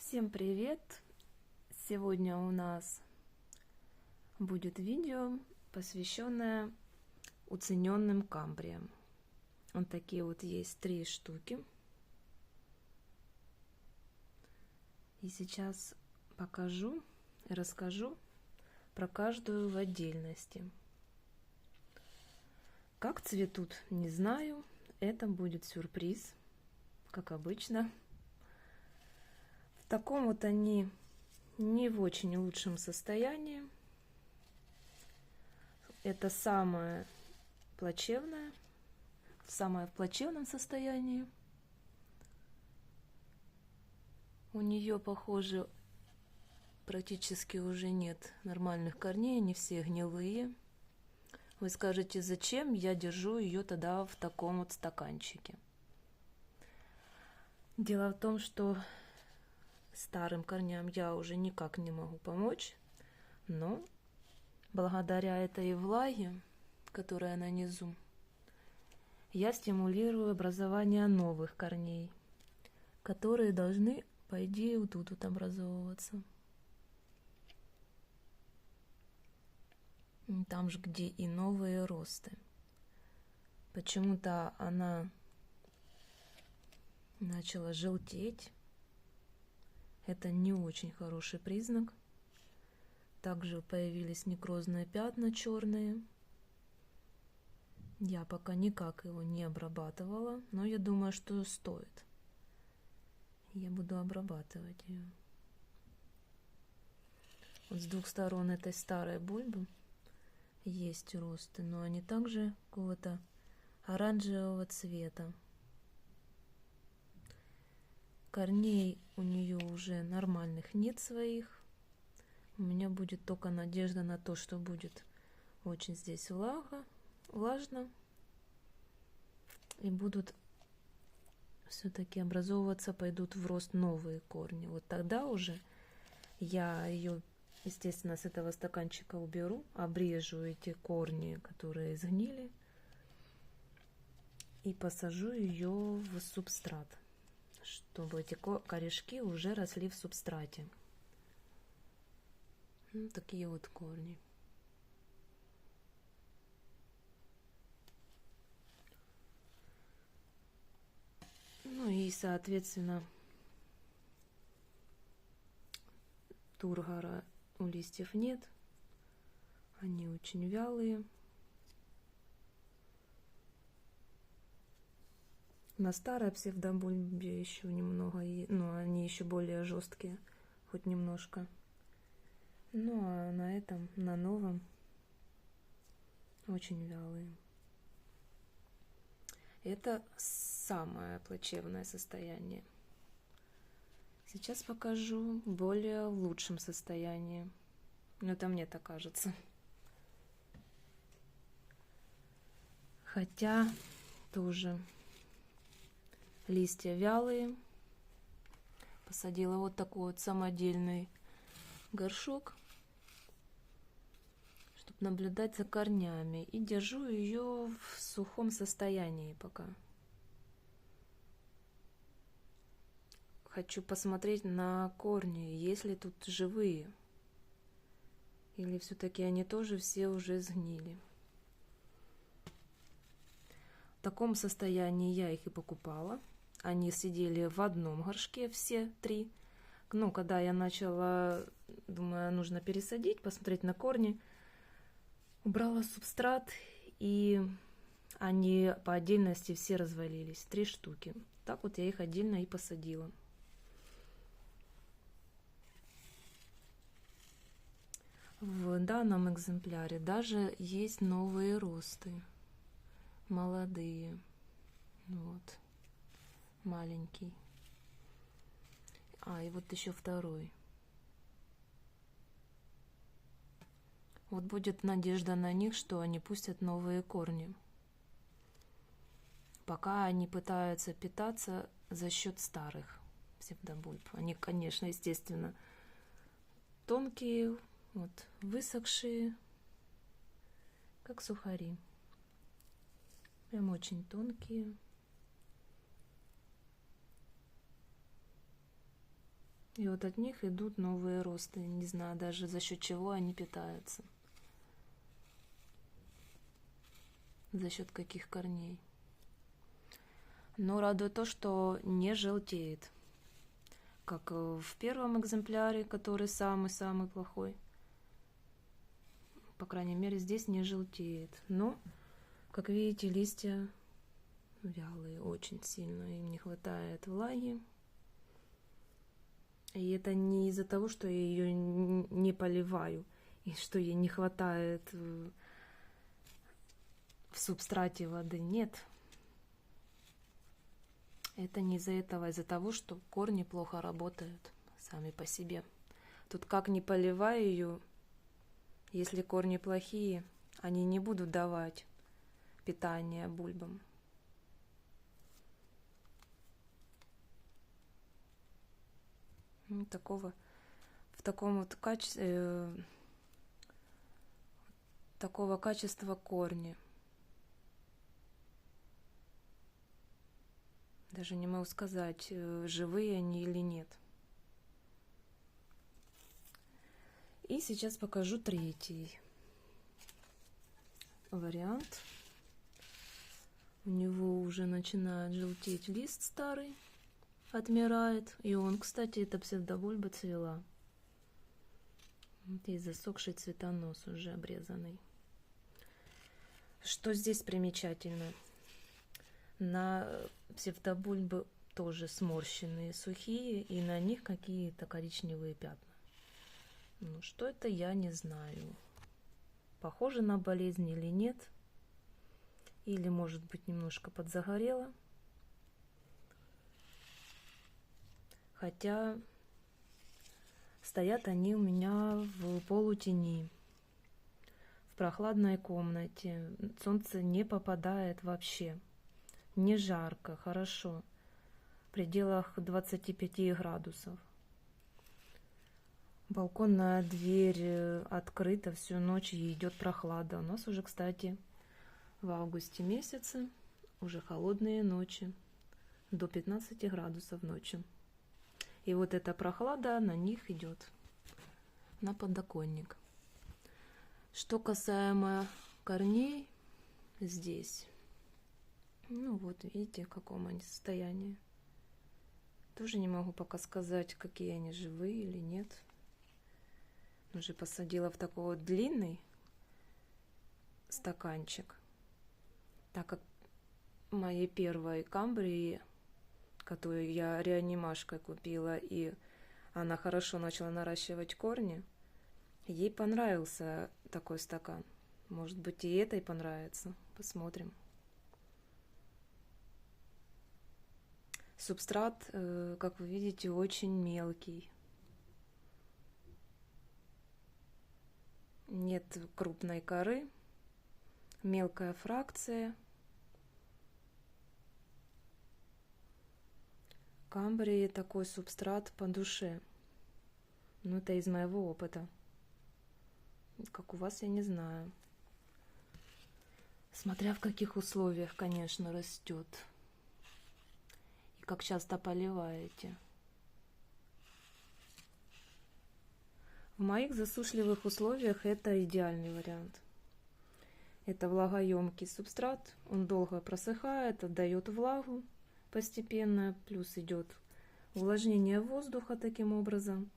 Всем привет! Сегодня у нас будет видео, посвященное уцененным камбриям. Вот такие вот есть 3 штуки. И сейчас покажу и расскажу про каждую в отдельности. Как цветут, не знаю. Это будет сюрприз, как обычно. В таком вот они не в очень лучшем состоянии. Это самое плачевное, самое в плачевном состоянии. У нее, похоже, практически уже нет нормальных корней, они все гнилые. Вы скажете, зачем я держу ее тогда в таком вот стаканчике? Дело в том, что старым корням я уже никак не могу помочь, но благодаря этой влаге, которая на низу, я стимулирую образование новых корней, которые должны, по идее, вот тут вот образовываться. Там же, где и новые росты. Почему-то она начала желтеть. Это не очень хороший признак. Также появились некрозные пятна черные. Я пока никак его не обрабатывала, но я думаю, что стоит. Я буду обрабатывать ее. Вот с двух сторон этой старой бульбы есть росты, но они также какого-то оранжевого цвета. Корней у нее уже нормальных нет своих. У меня будет только надежда на то, что будет очень здесь влажно. И будут все-таки образовываться, пойдут в рост новые корни. Вот тогда уже я ее, естественно, с этого стаканчика уберу, обрежу эти корни, которые сгнили, и посажу ее в субстрат, чтобы эти корешки уже росли в субстрате. Вот такие вот корни. Ну и, соответственно, тургора у листьев нет. Они очень вялые. На старой псевдобульбе еще немного, но они еще более жесткие, хоть немножко. Ну а на этом, на новом, очень вялые. Это самое плачевное состояние. Сейчас покажу более в лучшем состоянии. Но это мне так кажется. Хотя тоже листья вялые. Посадила вот такой вот самодельный горшок, чтобы наблюдать за корнями. И держу ее в сухом состоянии пока. Хочу посмотреть на корни, есть ли тут живые. Или все-таки они тоже все уже сгнили. В таком состоянии я их и покупала. Они сидели в одном горшке, все 3. Ну, когда я начала, думаю, нужно пересадить, посмотреть на корни, убрала субстрат, и они по отдельности все развалились, 3 штуки. Так вот я их отдельно и посадила. В данном экземпляре даже есть новые росты, молодые. Вот, маленький. И вот еще второй. Вот будет надежда на них, что они пустят новые корни. Пока они пытаются питаться за счет старых псевдобульб. Они, конечно, естественно, тонкие, вот, высохшие, как сухари. Прям очень тонкие. И вот от них идут новые росты. Не знаю даже за счет чего они питаются. За счет каких корней. Но радует то, что не желтеет. Как в первом экземпляре, который самый-самый плохой. По крайней мере, здесь не желтеет. Но, как видите, листья вялые очень сильно. Им не хватает влаги. И это не из-за того, что я ее не поливаю, и что ей не хватает в субстрате воды. Нет. Это не из-за этого, а из-за того, что корни плохо работают сами по себе. Тут как ни поливай ее, если корни плохие, они не будут давать питание бульбам. В таком вот такого качества корни. Даже не могу сказать, живые они или нет. И сейчас покажу третий вариант. У него уже начинает желтеть лист старый. Отмирает. И он, кстати, эта псевдобульба цвела. Вот есть засохший цветонос уже обрезанный. Что здесь примечательно? На псевдобульбы тоже сморщенные, сухие, и на них какие-то коричневые пятна. Ну, что это, я не знаю. Похоже на болезнь или нет. Или, может быть, немножко подзагорело. Хотя стоят они у меня в полутени, в прохладной комнате. Солнце не попадает вообще. Не жарко, хорошо. В пределах 25 градусов. Балконная дверь открыта всю ночь, и идет прохлада. У нас уже, кстати, в августе месяце уже холодные ночи. До 15 градусов ночью. И вот эта прохлада на них идет, на подоконник. Что касаемо корней здесь, ну вот видите, в каком они состоянии. Тоже не могу пока сказать, какие они, живые или нет. Уже посадила в такой вот длинный стаканчик, так как моей первой камбрии, которую я реанимашкой купила, и она хорошо начала наращивать корни, ей понравился такой стакан. Может быть, и этой понравится. Посмотрим. Субстрат, как вы видите, очень мелкий. Нет крупной коры, мелкая фракция. Камбрии такой субстрат по душе. Ну, это из моего опыта. Как у вас, я не знаю. Смотря в каких условиях, конечно, растет. И как часто поливаете. В моих засушливых условиях это идеальный вариант. Это влагоемкий субстрат. Он долго просыхает, отдает влагу постепенно, плюс идет увлажнение воздуха таким образом.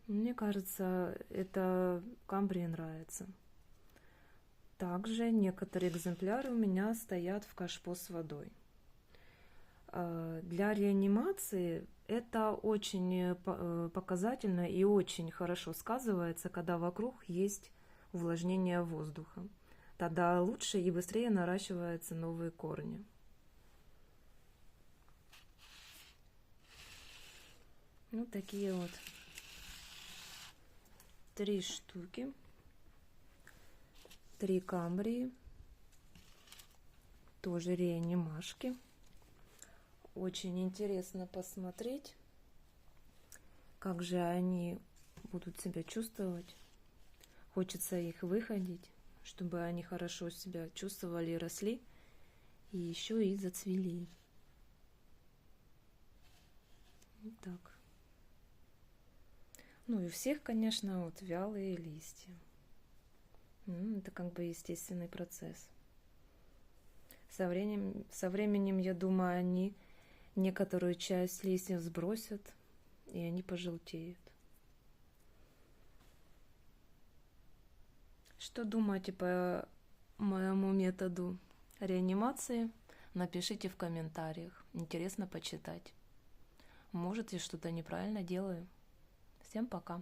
Мне кажется, это камбрии нравится. Также некоторые экземпляры у меня стоят в кашпо с водой. Для реанимации это очень показательно и очень хорошо сказывается, когда вокруг есть увлажнение воздуха. Тогда лучше и быстрее наращиваются новые корни. Вот такие вот 3 штуки, 3 камбрии, тоже реанимашки. Очень интересно посмотреть, как же они будут себя чувствовать. Хочется их выходить, чтобы они хорошо себя чувствовали и росли, и еще и зацвели. Вот так. Ну и у всех, конечно, вот вялые листья. Это как бы естественный процесс. Со временем, я думаю, они некоторую часть листьев сбросят, и они пожелтеют. Что думаете по моему методу реанимации? Напишите в комментариях. Интересно почитать. Может, я что-то неправильно делаю. Всем пока.